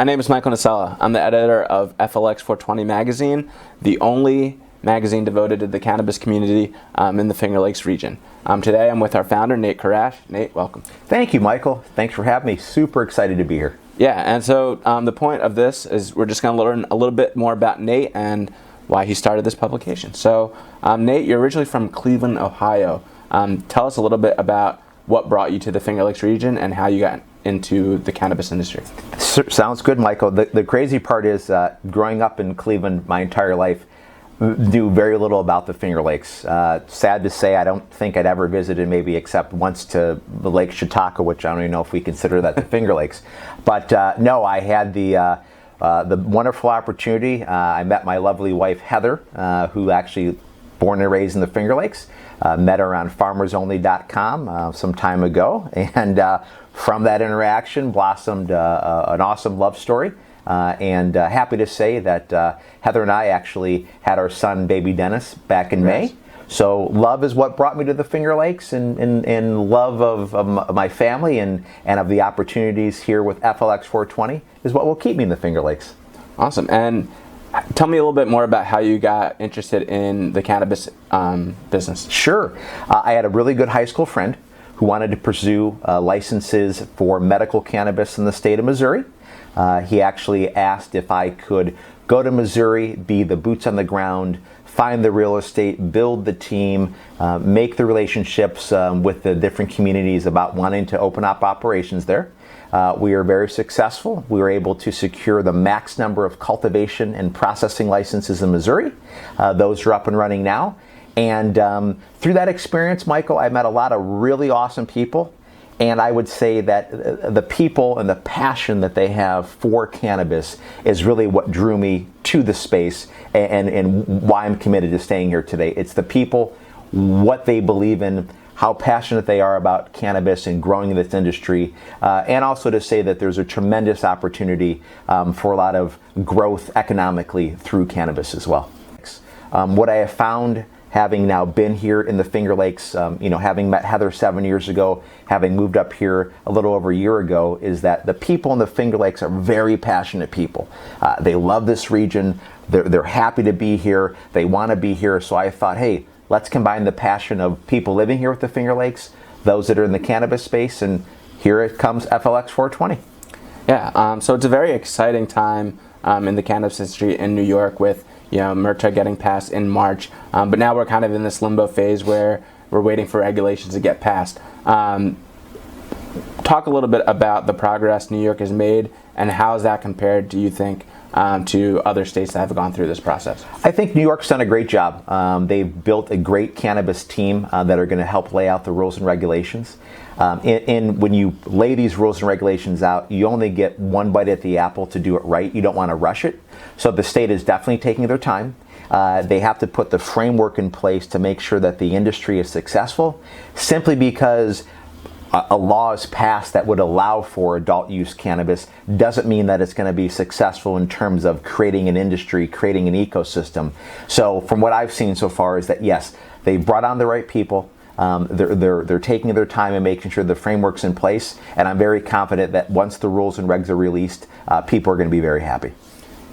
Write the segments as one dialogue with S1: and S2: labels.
S1: My name is Michael Nocella. I'm the editor of FLX420 magazine, the only magazine devoted to the cannabis community in the Finger Lakes region. Today I'm with our founder, Nate Kurash. Nate, welcome.
S2: Thank you, Michael. Thanks for having me. Super excited to be here.
S1: Yeah, and so the point of this is we're just going to learn a little bit more about Nate and why he started this publication. So, Nate, you're originally from Cleveland, Ohio. Tell us a little bit about what brought you to the Finger Lakes region and how you got into the cannabis industry.
S2: Sounds good, Michael. The crazy part is growing up in Cleveland my entire life, knew very little about the Finger Lakes. Sad to say, I don't think I'd ever visited, maybe except once to the Lake Chautauqua, which I don't even know if we consider that the Finger Lakes. But no, I had the wonderful opportunity. I met my lovely wife, Heather, who actually born and raised in the Finger Lakes. Met her on farmersonly.com some time ago, and from that interaction blossomed an awesome love story. And happy to say that Heather and I actually had our son, baby Dennis, back in May. So love is what brought me to the Finger Lakes, and love of my family and of the opportunities here with FLX420 is what will keep me in the Finger Lakes.
S1: Awesome. And tell me a little bit more about how you got interested in the cannabis business.
S2: Sure. I had a really good high school friend who wanted to pursue licenses for medical cannabis in the state of Missouri. He actually asked if I could go to Missouri, be the boots on the ground, find the real estate, build the team, make the relationships with the different communities about wanting to open up operations there. We are very successful. We were able to secure the max number of cultivation and processing licenses in Missouri. Those are up and running now. And through that experience, Michael, I met a lot of really awesome people. And I would say that the people and the passion that they have for cannabis is really what drew me to the space and why I'm committed to staying here today. It's the people, what they believe in, how passionate they are about cannabis and growing this industry, and also to say that there's a tremendous opportunity for a lot of growth economically through cannabis as well. What I have found, having now been here in the Finger Lakes, having met Heather 7 years ago, having moved up here a little over a year ago, is that the people in the Finger Lakes are very passionate people. They love this region. They're happy to be here. They want to be here. So I thought, hey, let's combine the passion of people living here with the Finger Lakes, those that are in the cannabis space, and here it comes FLX420.
S1: Yeah, so it's a very exciting time in the cannabis industry in New York with MRTA getting passed in March, but now we're kind of in this limbo phase where we're waiting for regulations to get passed. Talk a little bit about the progress New York has made, and how is that compared, do you think, to other states that have gone through this process?
S2: I think New York's done a great job. They've built a great cannabis team that are going to help lay out the rules and regulations. When you lay these rules and regulations out, you only get one bite at the apple to do it right. You don't want to rush it. So the state is definitely taking their time. They have to put the framework in place to make sure that the industry is successful, simply because a law is passed that would allow for adult use cannabis doesn't mean that it's going to be successful in terms of creating an industry, creating an ecosystem. So from what I've seen so far is that yes, they brought on the right people. They're taking their time and making sure the framework's in place, and I'm very confident that once the rules and regs are released, people are going to be very happy.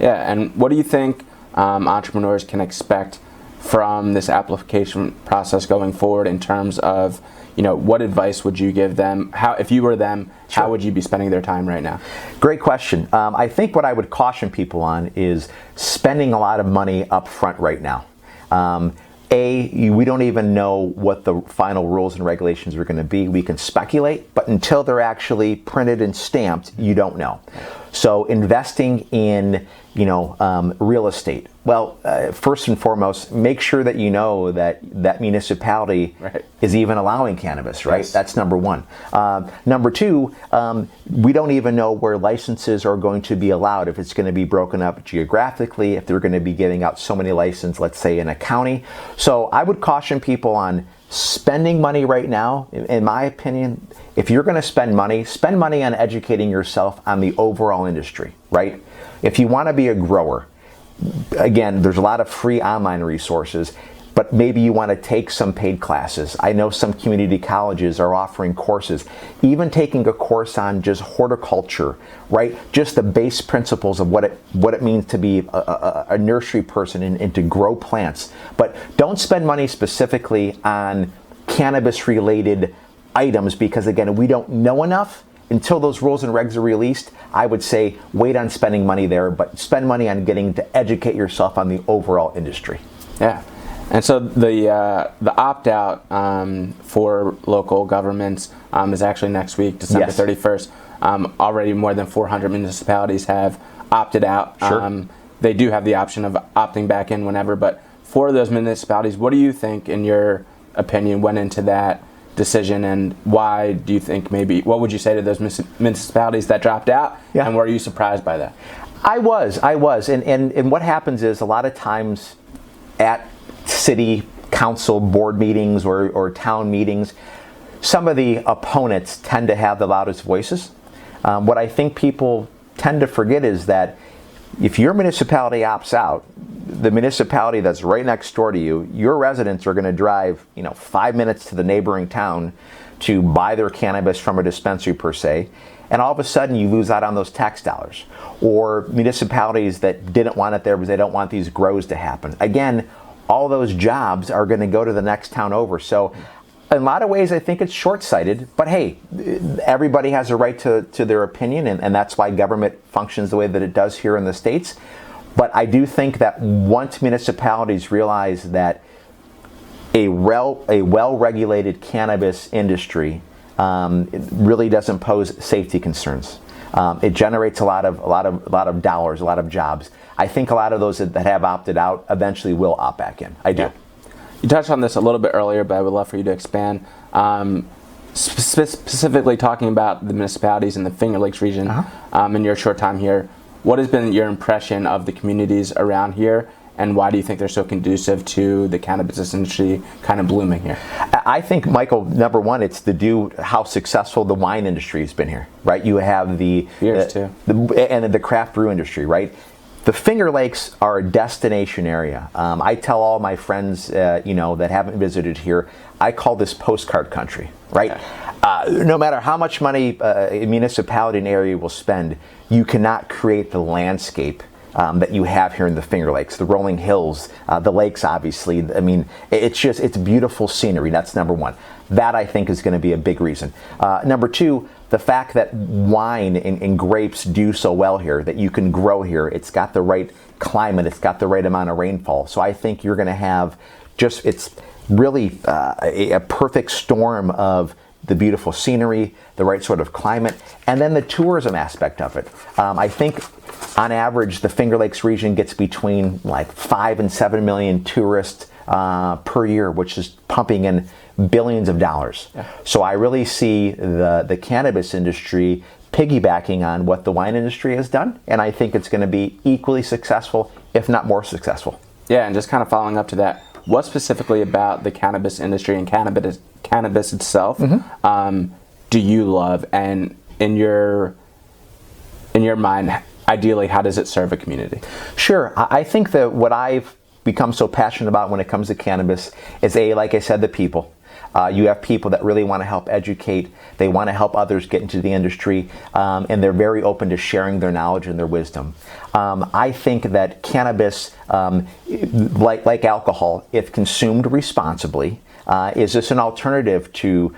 S1: Yeah, and what do you think entrepreneurs can expect from this application process going forward in terms of, what advice would you give them? How, if you were them,
S2: Sure.
S1: How would you be spending their time right now?
S2: Great question. I think what I would caution people on is spending a lot of money up front right now. We don't even know what the final rules and regulations are going to be. We can speculate, but until they're actually printed and stamped, you don't know. So investing in, real estate. Well, first and foremost, make sure that you know that that municipality is even allowing cannabis, right?
S1: Yes.
S2: That's number one. Number two, we don't even know where licenses are going to be allowed, if it's going to be broken up geographically, if they're going to be giving out so many licenses, let's say in a county. So I would caution people on spending money right now. In my opinion, if you're going to spend money on educating yourself on the overall industry, right? If you want to be a grower, again, there's a lot of free online resources, but maybe you want to take some paid classes. I know some community colleges are offering courses, even taking a course on just horticulture, right? Just the base principles of what it means to be a nursery person and to grow plants. But don't spend money specifically on cannabis-related items because, again, we don't know enough. Until those rules and regs are released, I would say wait on spending money there, but spend money on getting to educate yourself on the overall industry.
S1: Yeah, and so the opt-out for local governments is actually next week, December 31st. Already more than 400 municipalities have opted out.
S2: Sure.
S1: They do have the option of opting back in whenever, but for those municipalities, what do you think, in your opinion, went into that decision, and why do you think what would you say to those municipalities that dropped out, and were you surprised by that?
S2: I was, and what happens is a lot of times at city council board meetings or town meetings, some of the opponents tend to have the loudest voices. What I think people tend to forget is that if your municipality opts out, the municipality that's right next door to you, your residents are going to drive 5 minutes to the neighboring town to buy their cannabis from a dispensary per se, and all of a sudden you lose out on those tax dollars. Or municipalities that didn't want it there because they don't want these grows to happen. Again, all those jobs are going to go to the next town over. So in a lot of ways, I think it's short-sighted, but hey, everybody has a right to their opinion, and that's why government functions the way that it does here in the States. But I do think that once municipalities realize that a well-regulated cannabis industry it really doesn't pose safety concerns. It generates a lot of dollars, a lot of jobs. I think a lot of those that have opted out eventually will opt back in. I do.
S1: Yeah. You touched on this a little bit earlier, but I would love for you to expand. Specifically talking about the municipalities in the Finger Lakes region, in your short time here, what has been your impression of the communities around here, and why do you think they're so conducive to the cannabis industry kind of blooming here?
S2: I think, Michael, number one, it's how successful the wine industry has been here, right? You have
S1: beers too,
S2: and the craft brew industry, right? The Finger Lakes are a destination area. I tell all my friends, that haven't visited here, I call this postcard country, right? Okay. No matter how much money a municipality and area will spend, you cannot create the landscape that you have here in the Finger Lakes, the rolling hills, the lakes, obviously. I mean, it's beautiful scenery. That's number one. That, I think, is going to be a big reason. Number two, the fact that wine and grapes do so well here, that you can grow here. It's got the right climate. It's got the right amount of rainfall. So I think you're going to have it's really a perfect storm of the beautiful scenery, the right sort of climate, and then the tourism aspect of it. I think on average, the Finger Lakes region gets between like 5 and 7 million tourists per year, which is pumping in billions of dollars. Yeah. So I really see the cannabis industry piggybacking on what the wine industry has done, and I think it's going to be equally successful, if not more successful.
S1: Yeah, and just kind of following up to that, what specifically about the cannabis industry and cannabis itself do you love, and in your mind, ideally, how does it serve a community?
S2: Sure. I think that what I've become so passionate about when it comes to cannabis is, like I said, the people. You have people that really want to help educate. They want to help others get into the industry, and they're very open to sharing their knowledge and their wisdom. I think that cannabis, like alcohol, if consumed responsibly, is just an alternative to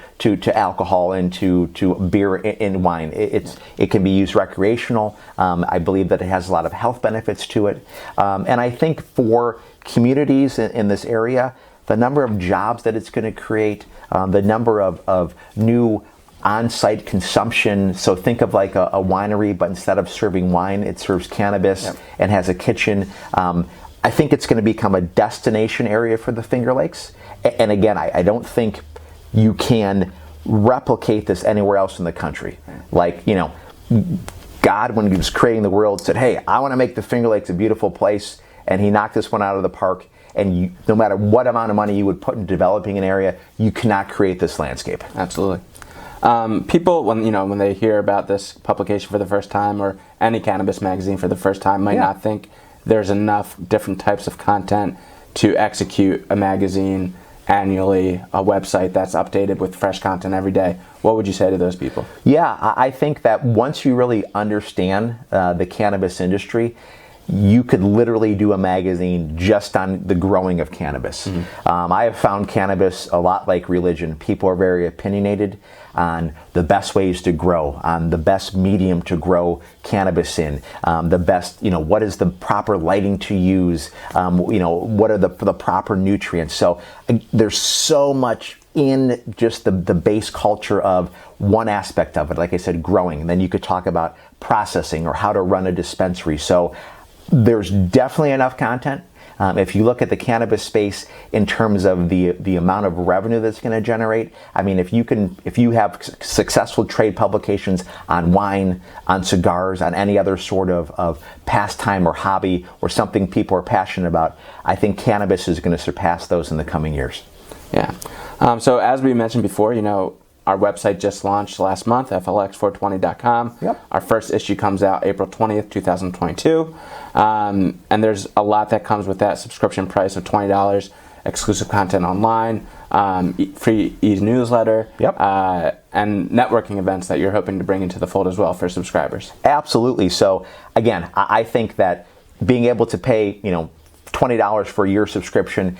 S2: alcohol and to beer and wine. It can be used recreational. I believe that it has a lot of health benefits to it. And I think for communities in this area, the number of jobs that it's going to create, the number of new on-site consumption. So think of like a winery, but instead of serving wine, it serves cannabis and has a kitchen. I think it's going to become a destination area for the Finger Lakes. And again, I don't think you can replicate this anywhere else in the country. Like, God, when he was creating the world, said, hey, I want to make the Finger Lakes a beautiful place. And he knocked this one out of the park. And no matter what amount of money you would put in developing an area, you cannot create this landscape.
S1: Absolutely. People, when they hear about this publication for the first time, or any cannabis magazine for the first time, might not think there's enough different types of content to execute a magazine annually, a website that's updated with fresh content every day, what would you say to those people?
S2: Yeah, I think that once you really understand the cannabis industry, you could literally do a magazine just on the growing of cannabis. I have found cannabis a lot like religion. People are very opinionated on the best ways to grow, on the best medium to grow cannabis in, the best, what is the proper lighting to use, what are the proper nutrients. So there's so much in just the base culture of one aspect of it. Like I said, growing. And then you could talk about processing or how to run a dispensary. So there's definitely enough content. If you look at the cannabis space in terms of the amount of revenue that's going to generate, I mean, if you have successful trade publications on wine, on cigars, on any other sort of pastime or hobby or something people are passionate about, I think cannabis is going to surpass those in the coming years.
S1: Yeah. So as we mentioned before, our website just launched last month, FLX420.com.
S2: Yep.
S1: Our first issue comes out April 20th, 2022. And there's a lot that comes with that subscription price of $20, exclusive content online, free e-newsletter,
S2: yep.
S1: And networking events that you're hoping to bring into the fold as well for subscribers.
S2: Absolutely. So again, I think that being able to pay, $20 for a year subscription,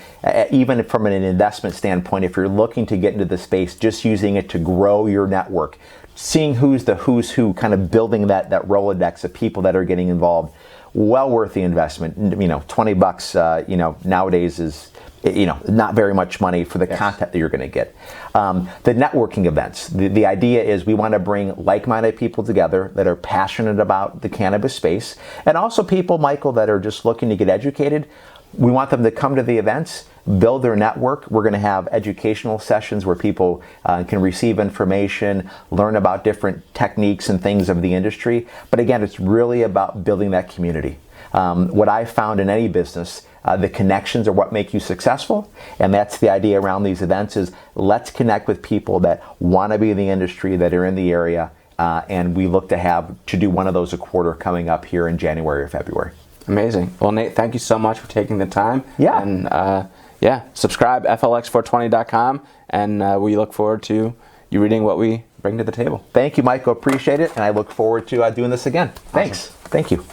S2: even from an investment standpoint, if you're looking to get into the space, just using it to grow your network, seeing who's who, kind of building that Rolodex of people that are getting involved, well worth the investment. $20, nowadays is, not very much money for the
S1: yes.
S2: content that you're going to get. The networking events. The idea is we want to bring like-minded people together that are passionate about the cannabis space, and also people, Michael, that are just looking to get educated. We want them to come to the events, build their network. We're going to have educational sessions where people can receive information, learn about different techniques and things of the industry. But again, it's really about building that community. What I've found in any business, the connections are what make you successful, and that's the idea around these events is let's connect with people that want to be in the industry, that are in the area, and we look to do one of those a quarter coming up here in January or February.
S1: Amazing. Well, Nate, thank you so much for taking the time.
S2: Yeah.
S1: And subscribe, FLX420.com, and we look forward to you reading what we bring to the table.
S2: Thank you, Michael. Appreciate it, and I look forward to doing this again. Thanks.
S1: Awesome.
S2: Thank you.